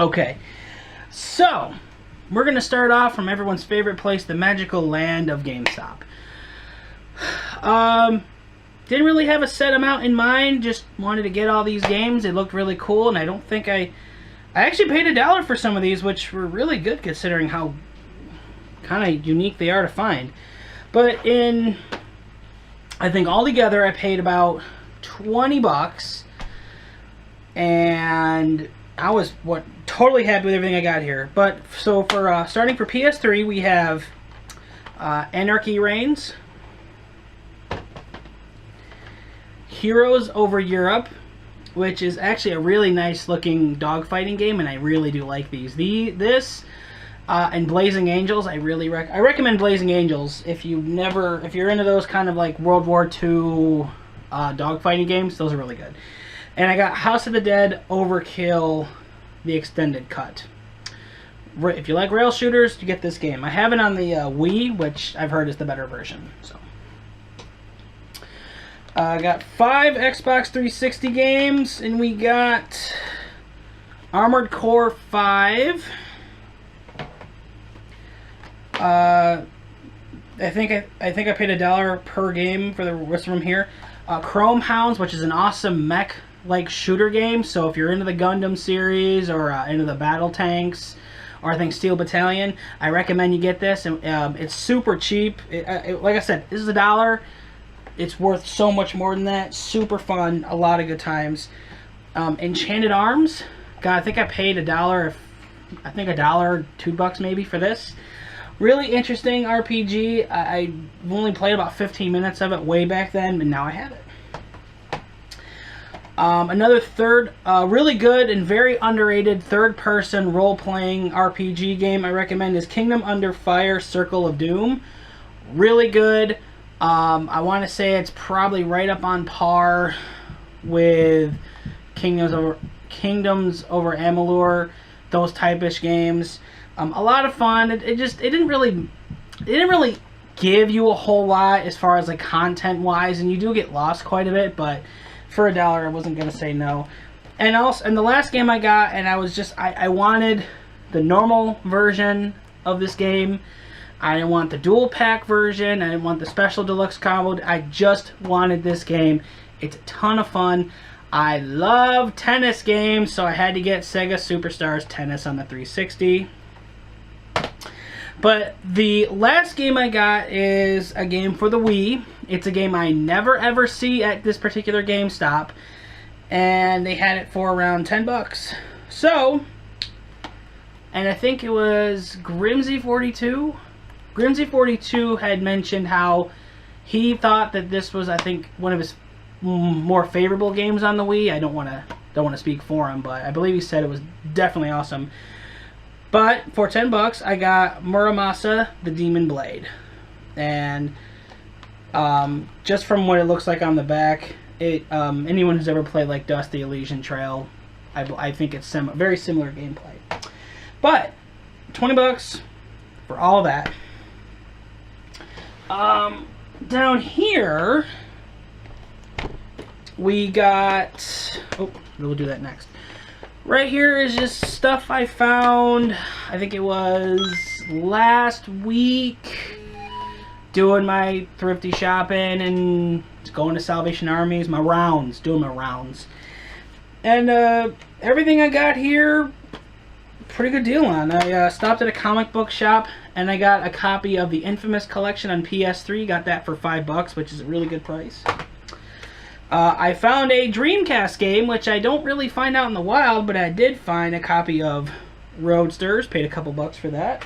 Okay, so we're going to start off from everyone's favorite place, the magical land of GameStop. Didn't really have a set amount in mind, just wanted to get all these games. It looked really cool, and I don't think I actually paid $1 for some of these, which were really good considering how kind of unique they are to find. But I think altogether I paid about 20 bucks, and I was totally happy with everything I got here. But so for starting for PS3, we have Anarchy Reigns, Heroes Over Europe, which is actually a really nice looking dogfighting game, and I really do like these. And Blazing Angels, I recommend Blazing Angels if you're into those kind of like World War II dogfighting games. Those are really good. And I got House of the Dead Overkill, the extended cut. If you like rail shooters, you get this game. I have it on the Wii, which I've heard is the better version. So I got 5 Xbox 360 games, and we got Armored Core 5. I think I paid $1 per game for the rest of them here. Chrome Hounds, which is an awesome mech-like shooter game. So if you're into the Gundam series or into the battle tanks, or I think Steel Battalion, I recommend you get this. And it's super cheap. Like I said, this is $1. It's worth so much more than that. Super fun, a lot of good times. Enchanted Arms. God, I think I paid $1. I think $1, $2 maybe for this. Really interesting RPG. I've only played about 15 minutes of it way back then, and now I have it. Another really good and very underrated third-person role-playing RPG game I recommend is Kingdom Under Fire: Circle of Doom. Really good. I want to say it's probably right up on par with Kingdoms Over Amalur, those type-ish games. A lot of fun. It didn't really give you a whole lot as far as like content wise, and you do get lost quite a bit. But for $1, I wasn't gonna say no. And the last game I got, and I wanted the normal version of this game. I didn't want the dual pack version. I didn't want the special deluxe combo. I just wanted this game. It's a ton of fun. I love tennis games, so I had to get Sega Superstars Tennis on the 360. But the last game I got is a game for the Wii. It's a game I never ever see at this particular GameStop, and they had it for around 10 bucks. So, and I think it was Grimsy42. Grimsy42 had mentioned how he thought that this was, I think, one of his more favorable games on the Wii. I don't want to speak for him, but I believe he said it was definitely awesome. But for 10 bucks, I got Muramasa, the Demon Blade. And just from what it looks like on the back, anyone who's ever played like Dusty Elysian Trail, I think it's very similar gameplay. But 20 bucks for all that. Down here, we got... Oh, we'll do that next. Right here is just stuff I found, I think it was last week, doing my thrifty shopping and going to Salvation Armies, doing my rounds. And everything I got here, pretty good deal on. I stopped at a comic book shop and I got a copy of the Infamous Collection on PS3, got that for $5, which is a really good price. I found a Dreamcast game, which I don't really find out in the wild, but I did find a copy of Roadsters. Paid a couple bucks for that.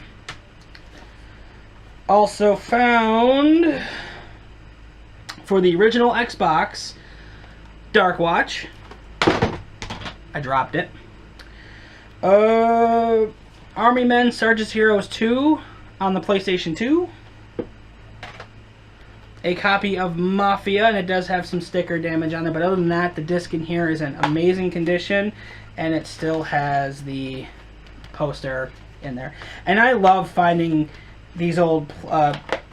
Also found, for the original Xbox, Dark Watch. I dropped it. Army Men Sarge's Heroes 2 on the PlayStation 2. A copy of Mafia, and it does have some sticker damage on it, but other than that, the disc in here is in amazing condition, and it still has the poster in there. And I love finding these old,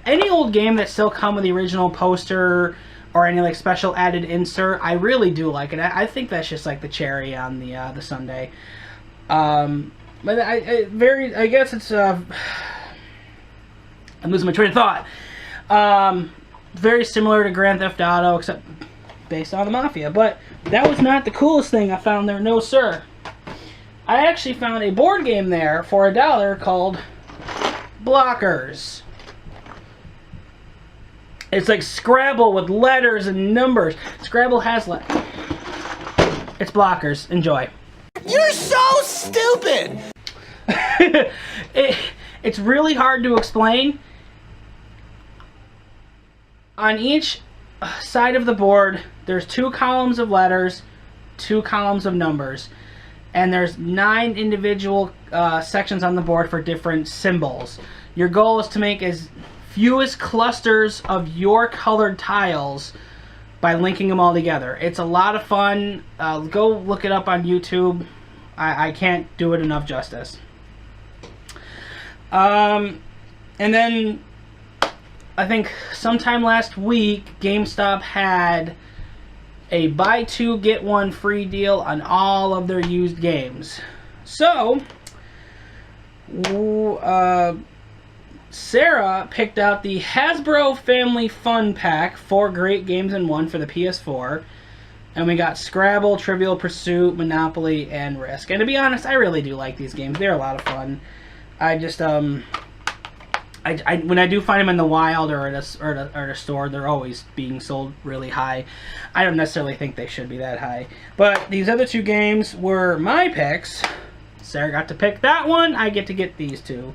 any old game that still come with the original poster or any like special added insert. I really do like it. I think that's just like the cherry on the sundae. But I guess it's, I'm losing my train of thought. Very similar to Grand Theft Auto, except based on the Mafia. But that was not the coolest thing I found there, no sir. I actually found a board game there for $1 called Blockers. It's like Scrabble with letters and numbers. Scrabble has it's Blockers. Enjoy. You're so stupid! It's really hard to explain. On each side of the board, there's 2 columns of letters, 2 columns of numbers, and there's 9 individual sections on the board for different symbols. Your goal is to make as fewest clusters of your colored tiles by linking them all together. It's a lot of fun. Go look it up on YouTube. I can't do it enough justice. And then I think sometime last week, GameStop had a buy 2 get 1 free deal on all of their used games. So Sarah picked out the Hasbro Family Fun Pack, 4 great games in 1 for the PS4. And we got Scrabble, Trivial Pursuit, Monopoly, and Risk. And to be honest, I really do like these games. They're a lot of fun. I just, when I do find them in the wild or at a store, they're always being sold really high. I don't necessarily think they should be that high. But these other 2 games were my picks. Sarah got to pick that one. I get to get these 2.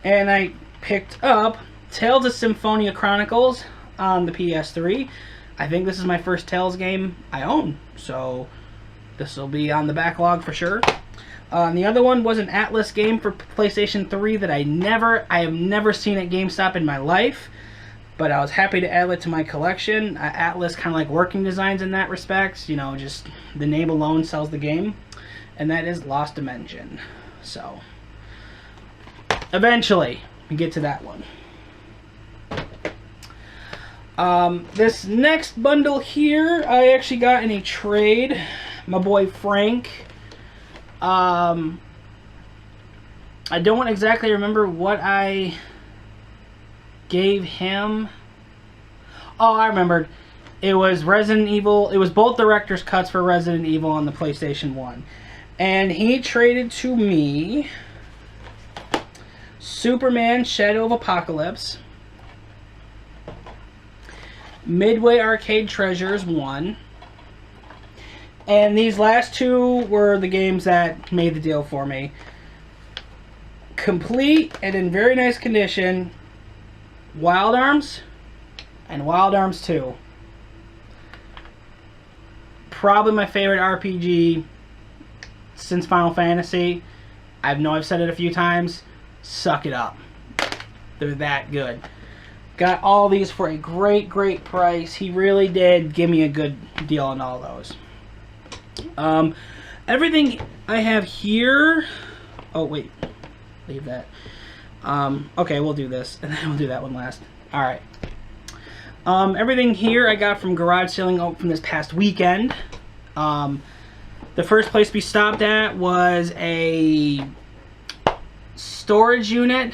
And I picked up Tales of Symphonia Chronicles on the PS3. I think this is my first Tales game I own, so this will be on the backlog for sure. And the other one was an Atlas game for PlayStation 3 that I have never seen at GameStop in my life, but I was happy to add it to my collection. Atlas kind of like working designs in that respect, you know, just the name alone sells the game, and that is Lost Dimension. So eventually we get to that one. This next bundle here, I actually got in a trade. My boy Frank. I don't exactly remember what I gave him. Oh, I remembered. It was Resident Evil. It was both director's cuts for Resident Evil on the PlayStation 1. And he traded to me Superman Shadow of Apocalypse, Midway Arcade Treasures 1, and these last 2 were the games that made the deal for me. Complete and in very nice condition, Wild Arms and Wild Arms 2. Probably my favorite RPG since Final Fantasy. I know I've said it a few times. Suck it up. They're that good. Got all these for a great, great price. He really did give me a good deal on all those. Everything I have here... Oh, wait. Leave that. Okay, we'll do this, and then we'll do that one last. Alright. Everything here I got from garage selling from this past weekend. The first place we stopped at was a storage unit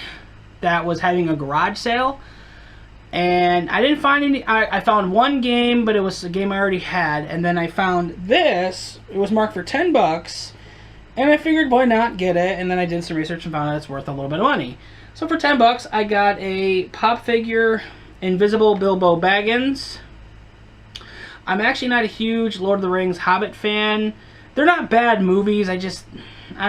that was having a garage sale. And I didn't find any. I found one game, but it was a game I already had. And then I found this. It was marked for $10. And I figured, why not get it? And then I did some research and found out it's worth a little bit of money. So for $10, I got a pop figure Invisible Bilbo Baggins. I'm actually not a huge Lord of the Rings Hobbit fan. They're not bad movies. I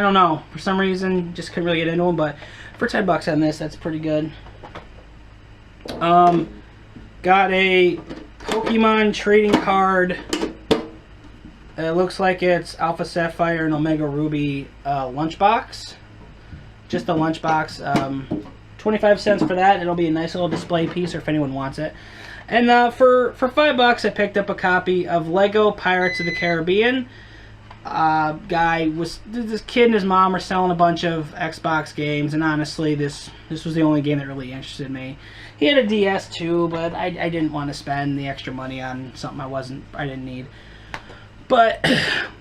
don't know. For some reason, just couldn't really get into them. But for $10 on this, that's pretty good. Got a Pokemon trading card. It looks like it's Alpha Sapphire and Omega Ruby lunchbox. Just a lunchbox. 25 cents for that. It'll be a nice little display piece, or if anyone wants it. And for $5, I picked up a copy of Lego Pirates of the Caribbean. This kid and his mom are selling a bunch of Xbox games, and honestly, this was the only game that really interested me. He had a DS too, but I didn't want to spend the extra money on something I didn't need. But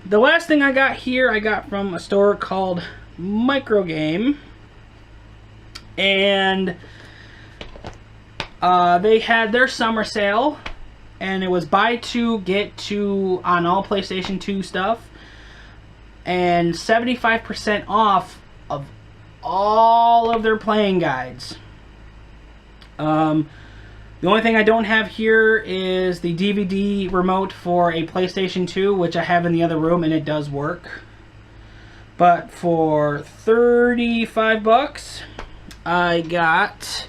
the last thing I got here, I got from a store called Microgame. And they had their summer sale. And it was buy two, get two on all PlayStation 2 stuff. And 75% off of all of their playing guides. The only thing I don't have here is the DVD remote for a PlayStation 2, which I have in the other room, and it does work. But for 35 bucks, I got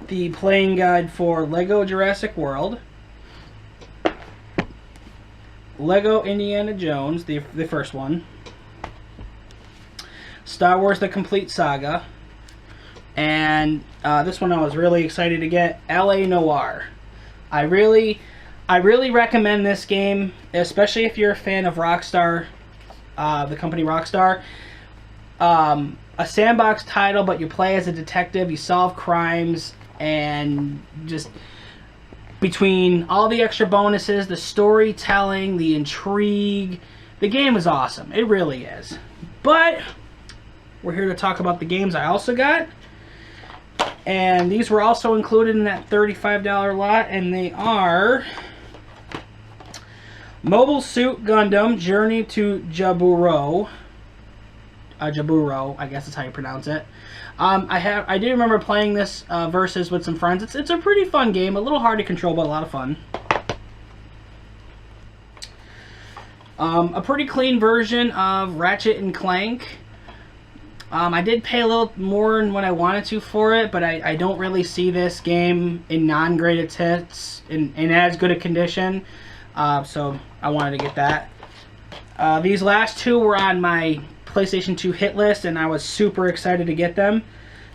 the playing guide for Lego Jurassic World, Lego Indiana Jones, the first one, Star Wars The Complete Saga, and this one I was really excited to get, LA Noire. I really recommend this game, especially if you're a fan of Rockstar, the company Rockstar. A sandbox title, but you play as a detective, you solve crimes, and just between all the extra bonuses, the storytelling, the intrigue, the game is awesome. It really is. But we're here to talk about the games I also got. And these were also included in that $35 lot, and they are Mobile Suit Gundam Journey to Jaburo. Jaburo, I guess is how you pronounce it. I do remember playing this versus with some friends. It's a pretty fun game, a little hard to control, but a lot of fun. A pretty clean version of Ratchet and Clank. I did pay a little more than what I wanted to for it, but I don't really see this game in non-graded hits in as good a condition, so I wanted to get that. These last two were on my PlayStation 2 hit list, and I was super excited to get them.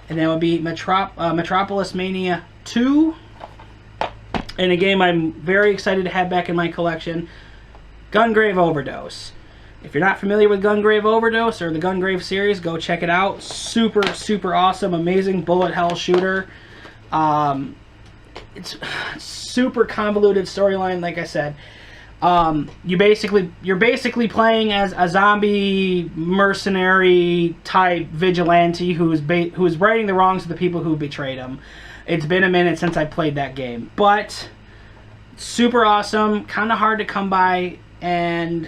And that would be Metropolis Mania 2, and a game I'm very excited to have back in my collection, Gungrave Overdose. If you're not familiar with Gungrave Overdose or the Gungrave series, go check it out. Super, super awesome, amazing bullet hell shooter. It's super convoluted storyline, like I said. You're basically playing as a zombie mercenary type vigilante who's righting the wrongs of the people who betrayed him. It's been a minute since I played that game, but super awesome, kind of hard to come by, and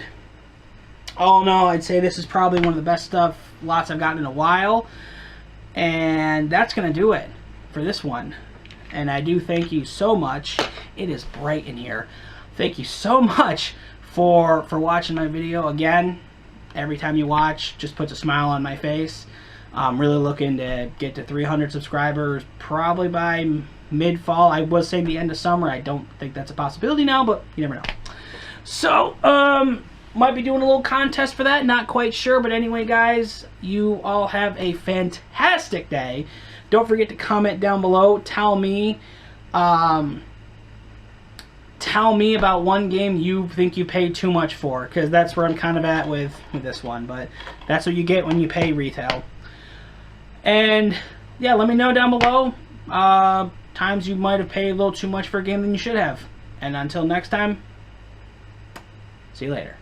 all in all, I'd say this is probably one of the best lots I've gotten in a while. And that's going to do it for this one. And I do thank you so much. It is bright in here. Thank you so much for watching my video. Again, every time you watch, just puts a smile on my face. I'm really looking to get to 300 subscribers probably by mid-fall. I was saying the end of summer. I don't think that's a possibility now, but you never know. So, might be doing a little contest for that, not quite sure, but anyway, guys, you all have a fantastic day. Don't forget to comment down below. Tell me about one game you think you paid too much for, because that's where I'm kind of at with this one, but that's what you get when you pay retail. And yeah, let me know down below times you might have paid a little too much for a game than you should have. And until next time, see you later.